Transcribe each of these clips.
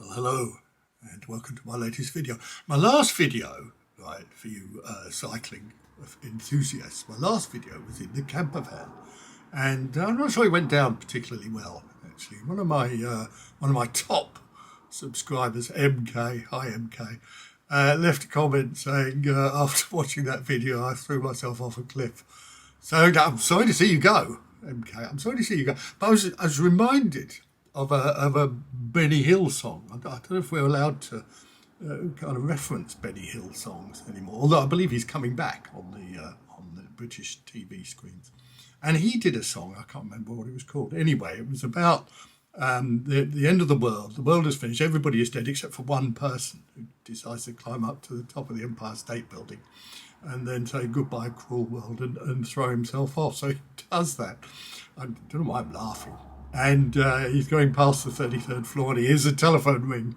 Well, hello and welcome to my latest video. My last video, right, for you cycling enthusiasts, my last video was in the camper van, and I'm not sure it went down particularly well. Actually, one of my top subscribers, MK, hi MK, left a comment saying after watching that video, I threw myself off a cliff. So I'm sorry to see you go, MK. I'm sorry to see you go. But I was reminded of a Benny Hill song. I don't know if we're allowed to kind of reference Benny Hill songs anymore. Although I believe he's coming back on the British TV screens. And he did a song. I can't remember what it was called. Anyway, it was about the end of the world. The world is finished. Everybody is dead except for one person who decides to climb up to the top of the Empire State Building and then say goodbye, cruel world, and throw himself off. So he does that. I don't know why I'm laughing. And he's going past the 33rd floor and he hears a telephone ring.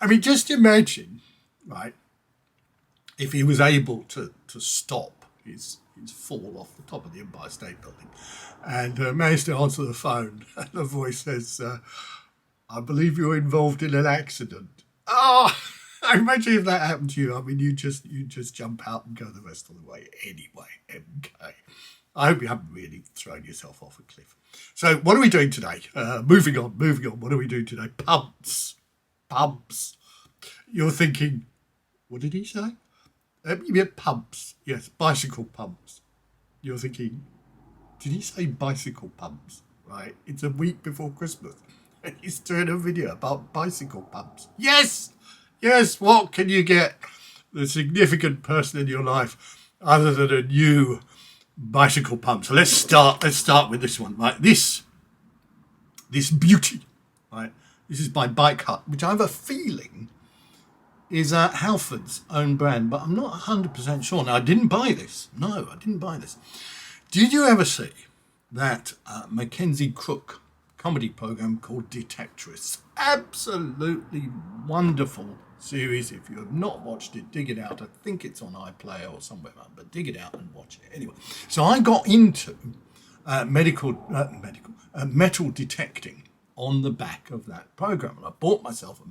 I mean, just imagine, right, if he was able to stop his fall off the top of the Empire State Building and managed to answer the phone. And the voice says, I believe you're involved in an accident. Oh, imagine if that happened to you. I mean, you just jump out and go the rest of the way anyway, MK. I hope you haven't really thrown yourself off a cliff. So what are we doing today? Moving on. What are we doing today? Pumps. You're thinking, what did he say? You mean pumps. Yes, bicycle pumps. You're thinking, did he say bicycle pumps? Right, it's a week before Christmas. And he's doing a video about bicycle pumps. Yes, what can you get the significant person in your life other than a new bicycle pump? So let's start with this one, right? This beauty, right? This is by Bike Hut, which I have a feeling is Halford's own brand, but I'm not 100% sure. Now, I didn't buy this. No, I didn't buy this. Did you ever see that Mackenzie Crook comedy program called Detectorists? Absolutely wonderful series. If you have not watched it, dig it out. I think it's on iPlayer or somewhere, but dig it out and watch it. Anyway, so I got into metal detecting on the back of that program, and I bought myself a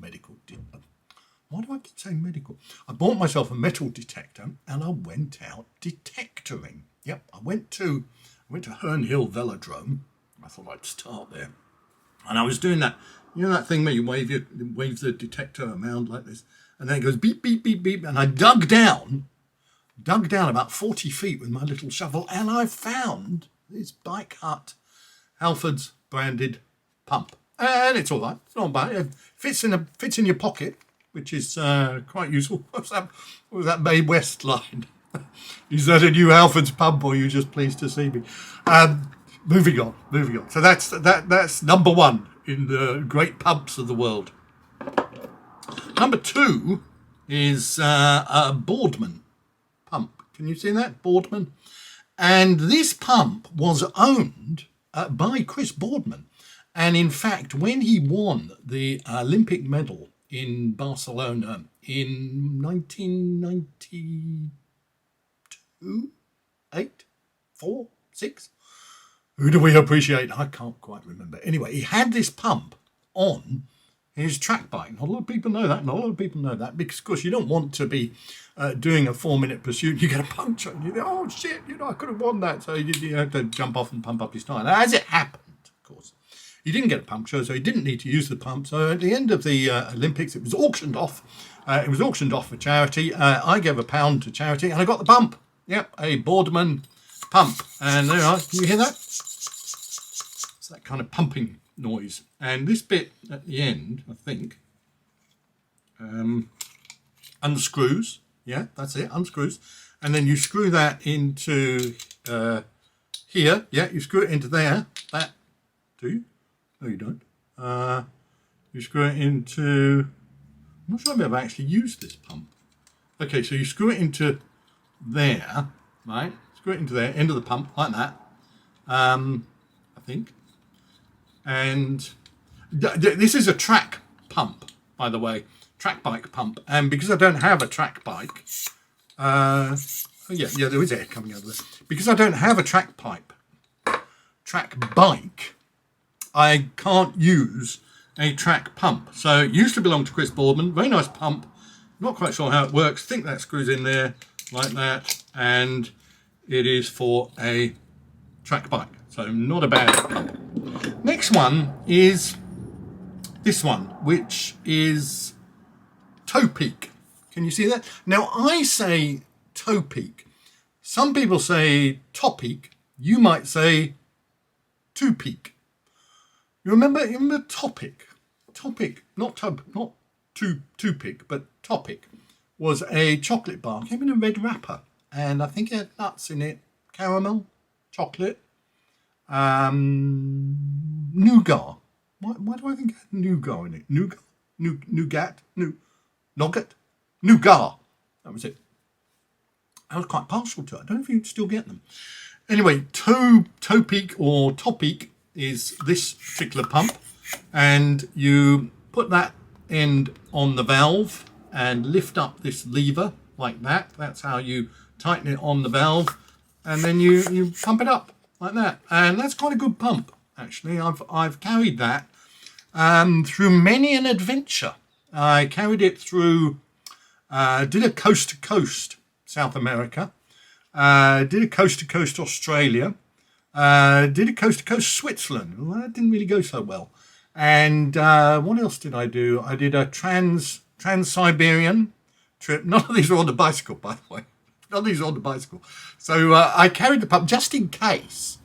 why do I keep saying medical? I bought myself a metal detector and I went out detectoring. Yep, I went to Herne Hill Velodrome. I thought I'd start there. And I was doing that, you know that thing where you wave the detector around like this, and then it goes beep, beep, beep, beep, and I dug down about 40 feet with my little shovel, and I found this Bike Hut Halford's branded pump. And it's all right, it's not bad. It fits in your pocket, which is quite useful. What was that May West line? Is that a new Halford's pump, or are you just pleased to see me? Moving on. So that's number one in the great pumps of the world. Number two is a Boardman pump. Can you see that? Boardman. And this pump was owned by Chris Boardman. And in fact, when he won the Olympic medal in Barcelona in 1992, 8, 4, 6, who do we appreciate? I can't quite remember. Anyway, he had this pump on his track bike. Not a lot of people know that. Because, of course, you don't want to be doing a 4-minute pursuit. You get a puncture and you think, oh, shit, I could have won that. So you have to jump off and pump up his tyre. As it happened, of course, he didn't get a puncture, so he didn't need to use the pump. So at the end of the Olympics, it was auctioned off. For charity. I gave £1 to charity and I got the pump. Yep, a Boardman pump. And there you are. Can you hear that? It's that kind of pumping noise. And this bit at the end, I think, unscrews. Yeah, that's it, unscrews. And then you screw that into here. Yeah, you screw it into there. That, do you? No, you don't. You screw it into... I'm not sure I've ever actually used this pump. Okay, so you screw it into there, right? Screw it into there, end of the pump, like that. I think. And this is a track pump, by the way. Track bike pump. And because I don't have a track bike... there is air coming out of there. Because I don't have a track bike, I can't use a track pump. So it used to belong to Chris Boardman. Very nice pump. Not quite sure how it works. Think that screws in there like that, and it is for a track bike. So not a bad pump. Next one is this one, which is toe peak. Can you see that? Now I say toe peak. Some people say top peak. You might say two peak. You remember Topic? Topic, not two pick, but Topic was a chocolate bar. Came in a red wrapper, and I think it had nuts in it, caramel, chocolate, nougat. Why do I think it had nougat in it? Nougat, nougat. That was it. I was quite partial to it. I don't know if you can still get them. Anyway, toe peak or top peak is this particular pump, and you put that end on the valve and lift up this lever like that. That's how you tighten it on the valve, and then you pump it up like that, and that's quite a good pump actually. I've carried that through many an adventure. I carried it through, did a coast to coast South America, did a coast to coast Australia, did a coast to coast Switzerland. Well, that didn't really go so well. And what else did I do? I did a trans-Siberian trip. None of these were on the bicycle, by the way. None of these were on the bicycle. So I carried the pump just in case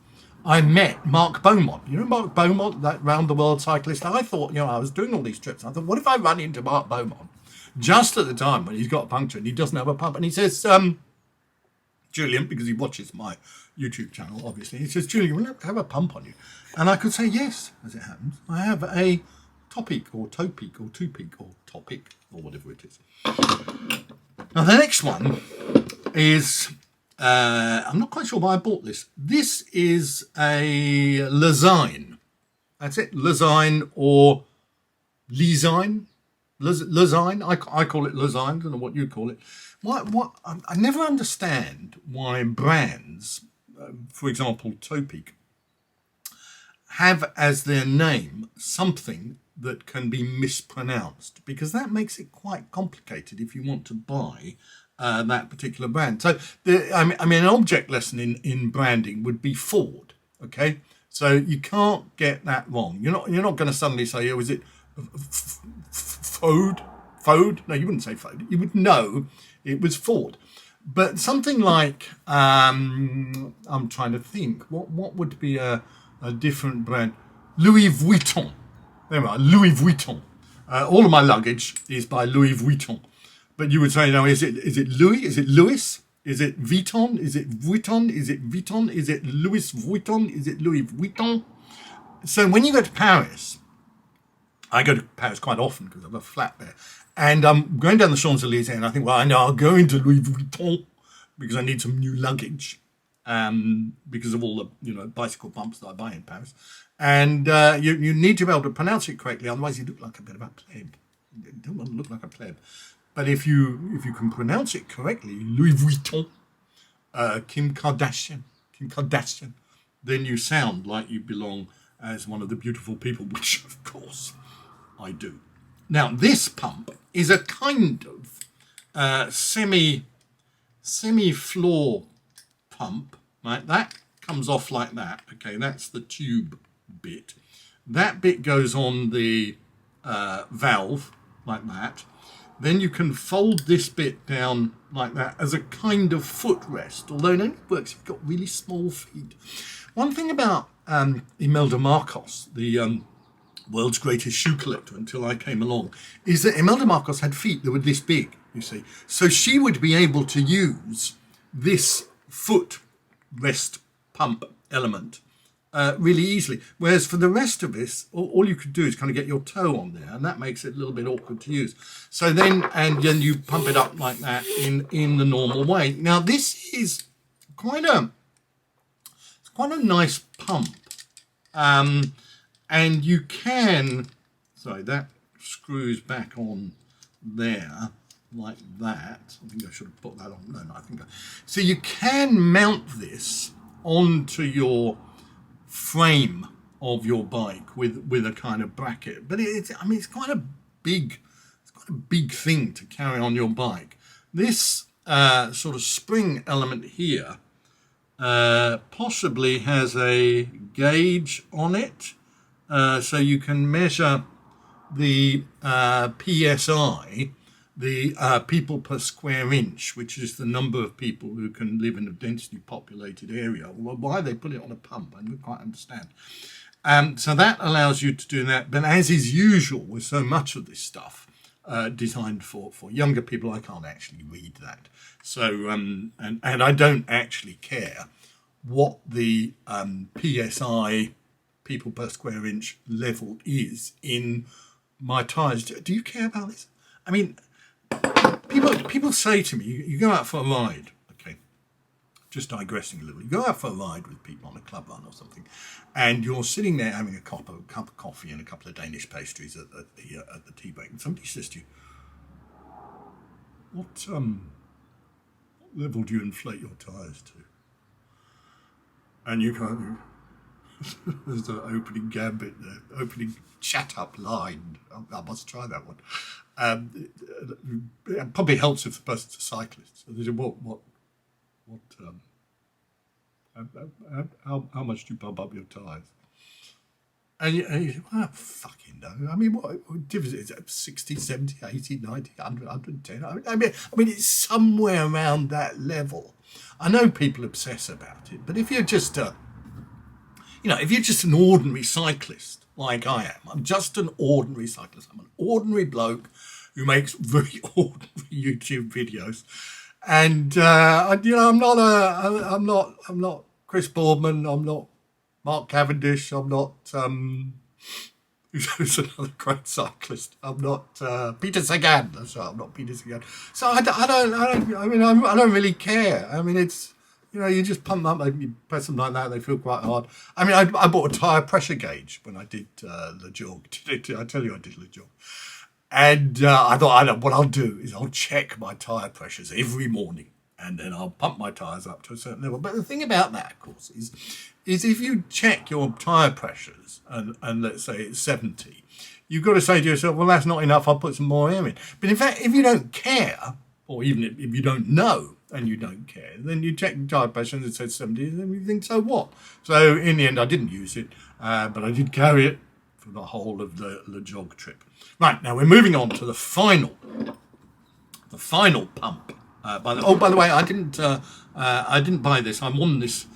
I met Mark Beaumont. You know Mark Beaumont, that round-the-world cyclist? I thought, I was doing all these trips. I thought, what if I run into Mark Beaumont just at the time when he's got a puncture and he doesn't have a pump? And he says, Julian, because he watches my YouTube channel, obviously, he says, Julian, will you have a pump on you? And I could say yes, as it happens. I have a Topic or toe peak or two peak or Topic or whatever it is. Now the next one is, I'm not quite sure why I bought this. This is a Lezyne. That's it, Lezyne or Lezyne. Lezyne, I call it Lezyne. I don't know what you call it. I never understand why brands, for example, Toe Peak, have as their name something that can be mispronounced, because that makes it quite complicated if you want to buy that particular brand. So, an object lesson in branding would be Ford. Okay, so you can't get that wrong. You're not going to suddenly say, "Oh, is it Ford?" No, you wouldn't say Ford. You would know it was Ford. But something like I'm trying to think. What would be a different brand? Louis Vuitton. There we are, Louis Vuitton. All of my luggage is by Louis Vuitton. But you would say, no, is it Louis? Is it Louis? Is it Vuitton? Is it Vuitton? Is it Vuitton? Is it Louis Vuitton? Is it Louis Vuitton? So when you go to Paris, I go to Paris quite often because I have a flat there. And I'm going down the Champs-Elysees and I think, well, I know I'll go into Louis Vuitton because I need some new luggage. Because of all the bicycle pumps that I buy in Paris, and you need to be able to pronounce it correctly, otherwise you look like a bit of a pleb. You don't want to look like a pleb. But if you can pronounce it correctly, Louis Vuitton, Kim Kardashian, then you sound like you belong as one of the beautiful people, which of course I do. Now this pump is a kind of semi-floor pump, right? That comes off like that. Okay, that's the tube bit. That bit goes on the valve like that. Then you can fold this bit down like that as a kind of footrest, although it only works if you've got really small feet. One thing about Imelda Marcos, the world's greatest shoe collector until I came along, is that Imelda Marcos had feet that were this big, you see. So she would be able to use this foot rest pump element really easily, whereas for the rest of this all you could do is kind of get your toe on there, and that makes it a little bit awkward to use. So then you pump it up like that in the normal way. Now this is quite a nice pump, and you can, sorry, that screws back on there like that. I think I should have put that on. No, I think so you can mount this onto your frame of your bike with a kind of bracket. But it's quite a big thing to carry on your bike. This sort of spring element here possibly has a gauge on it, so you can measure the PSI, the people per square inch, which is the number of people who can live in a densely populated area. Well, why they put it on a pump, I don't quite understand. So that allows you to do that. But as is usual with so much of this stuff designed for younger people, I can't actually read that. So, and I don't actually care what the PSI, people per square inch level is in my tyres. Do you care about this? I mean, people say to me, you go out for a ride, okay, just digressing a little, you go out for a ride with people on a club run or something, and you're sitting there having a cup of coffee and a couple of Danish pastries at the tea break, and somebody says to you, what level do you inflate your tyres to? And you kind of, there's the opening gambit there, opening chat-up line. I must try that one. It probably helps if the person's a cyclist. So they say, how much do you pump up your tyres? And you say, well, fucking no. I mean, what difference is it? 60, 70, 80, 90, 100, 110? I mean, it's somewhere around that level. I know people obsess about it, but if you're just if you're just an ordinary cyclist like I am, I'm just an ordinary cyclist. I'm an ordinary bloke who makes very ordinary YouTube videos, and I'm not Chris Boardman. I'm not Mark Cavendish. I'm not who's another great cyclist. I'm not Peter Sagan. That's right. I'm not Peter Sagan. So I don't really care. I mean, it's. You just pump them up, you press them like that, they feel quite hard. I mean, I bought a tyre pressure gauge when I did the jog. I tell you I did the jog. And I thought, what I'll do is I'll check my tyre pressures every morning, and then I'll pump my tyres up to a certain level. But the thing about that, of course, is if you check your tyre pressures, and let's say it's 70, you've got to say to yourself, well, that's not enough, I'll put some more air in. But in fact, if you don't care, or even if you don't know, and you don't care, then you check the tyre pressure and it says 70, and then you think, so what? So in the end, I didn't use it, but I did carry it for the whole of the jog trip. Right, now we're moving on to the final pump. By the way, I didn't buy this. I won this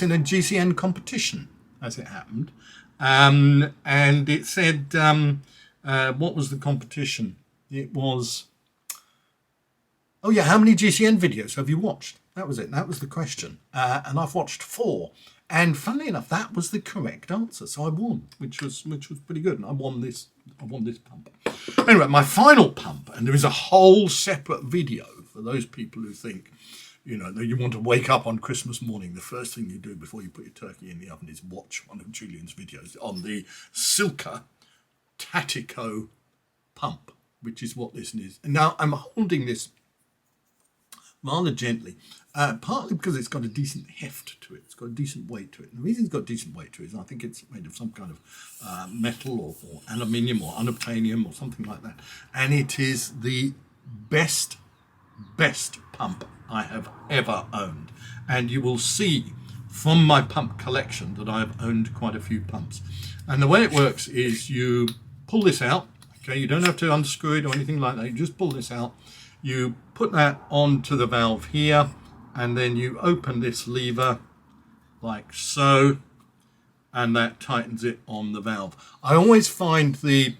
in a GCN competition, as it happened, and it said, what was the competition? It was. Oh yeah, how many GCN videos have you watched? That was it. That was the question. And I've watched 4. And funnily enough, that was the correct answer. So I won, which was pretty good. And I won this pump. Anyway, my final pump, and there is a whole separate video for those people who think, that you want to wake up on Christmas morning. The first thing you do before you put your turkey in the oven is watch one of Julian's videos on the Silka Tatico pump, which is what this is. And now I'm holding this rather gently, partly because it's got a decent heft to it. It's got a decent weight to it. And the reason it's got a decent weight to it is I think it's made of some kind of metal or aluminium or unobtainium or something like that. And it is the best pump I have ever owned. And you will see from my pump collection that I have owned quite a few pumps. And the way it works is you pull this out. Okay, you don't have to unscrew it or anything like that. You just pull this out. You put that onto the valve here, and then you open this lever like so, and that tightens it on the valve. I always find this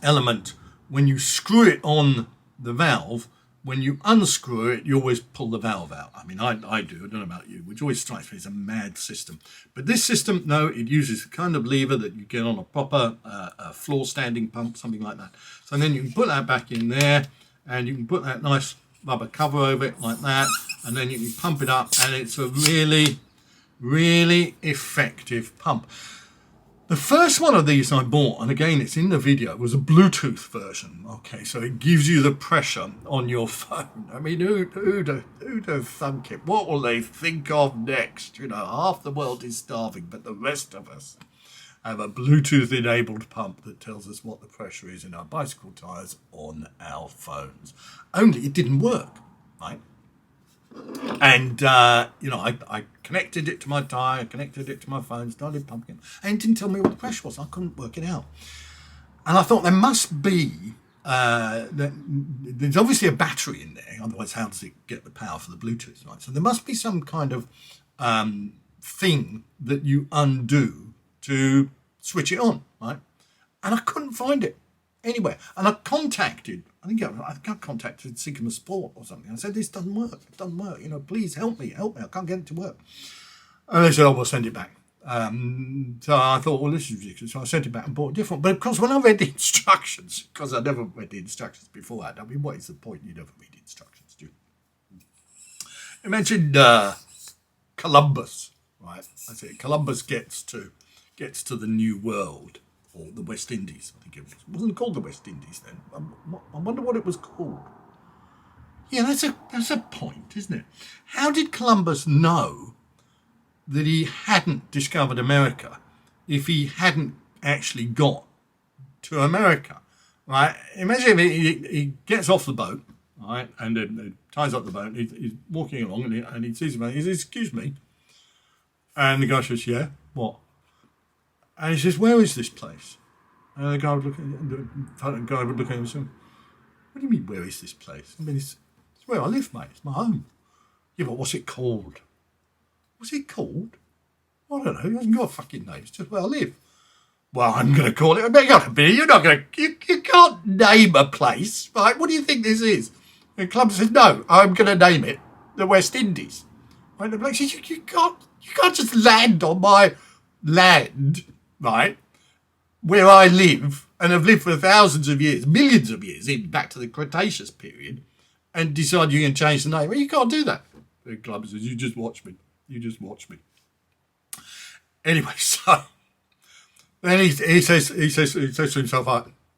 element, when you screw it on the valve, when you unscrew it, you always pull the valve out. I mean, I do. I don't know about you, which always strikes me as a mad system. But this system, no, it uses the kind of lever that you get on a proper floor standing pump, something like that. So then you can put that back in there, and you can put that nice rubber cover over it like that, and then you can pump it up, and it's a really, really effective pump. The first one of these I bought, and again it's in the video, was a Bluetooth version. Okay, so it gives you the pressure on your phone. I mean, who'd have thunk it? What will they think of next? You know, half the world is starving, but the rest of us have a Bluetooth-enabled pump that tells us what the pressure is in our bicycle tyres on our phones. Only it didn't work, right? And, you know, I connected it to my tyre, connected it to my phone, started pumping it, and it didn't tell me what the pressure was. I couldn't work it out. And I thought there must be, there's obviously a battery in there, otherwise how does it get the power for the Bluetooth, right? So there must be some kind of thing that you undo to switch it on, right? And I couldn't find it anywhere. And I contacted, I contacted Sigma Sport or something. I said, this doesn't work. It doesn't work. You know, please help me. I can't get it to work. And they said, oh, we'll send it back. So I thought, well, this is ridiculous. So I sent it back and bought a different. But of course, when I read the instructions, because I never read the instructions before that, I mean, what is the point? You never read the instructions, do you? It mentioned Columbus, right? I said Columbus gets to the New World, or the West Indies, I think it was. It wasn't called the West Indies then. I wonder what it was called. Yeah, that's a point, isn't it? How did Columbus know that he hadn't discovered America if he hadn't actually got to America, right? Imagine if he gets off the boat, right, and then ties up the boat, he's walking along, and he sees him, he says, excuse me. And the guy says, yeah, what? And he says, where is this place? And the guy would look at him and say, what do you mean, where is this place? I mean, it's where I live, mate. It's my home. Yeah, but what's it called? What's it called? I don't know. It hasn't got a fucking name. It's just where I live. Well, I'm going to call it. You're not going to. You can't name a place, right? What do you think this is? And Club says, no, I'm going to name it the West Indies. Right? The bloke says, you can't just land on my land, right, where I live and have lived for thousands of years, millions of years, even back to the Cretaceous period, and decide you're going to change the name. Well, you can't do that. The club says, you just watch me. You just watch me. Anyway, so then he says to himself,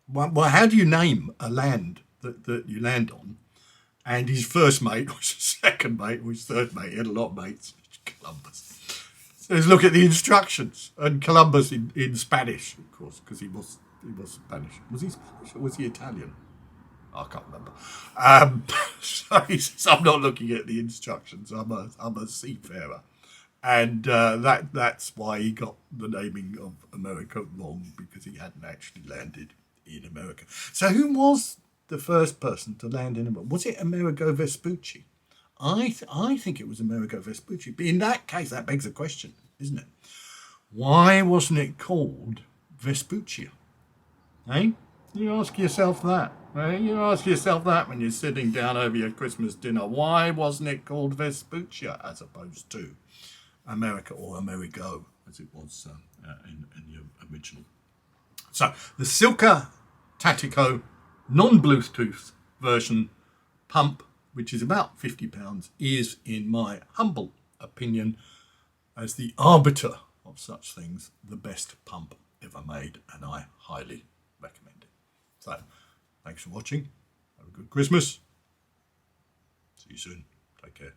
well, how do you name a land that you land on? And his first mate was his second mate, or his third mate. He had a lot of mates. Columbus. Let's look at the instructions. And Columbus in Spanish, of course, because he was Spanish. Was he Spanish or was he Italian? I can't remember. So he says, I'm not looking at the instructions. I'm a seafarer. And that's why he got the naming of America wrong, because he hadn't actually landed in America. So who was the first person to land in America? Was it Amerigo Vespucci? I think it was Amerigo Vespucci. But in that case, that begs a question, isn't it? Why wasn't it called Vespuccia? Eh? You ask yourself that. Right? You ask yourself that when you're sitting down over your Christmas dinner. Why wasn't it called Vespuccia as opposed to America, or Amerigo, as it was in the original? So the Silka Tatico non-Bluetooth version pump, which is about £50, is, in my humble opinion, as the arbiter of such things, the best pump ever made, and I highly recommend it. So, thanks for watching. Have a good Christmas. See you soon. Take care.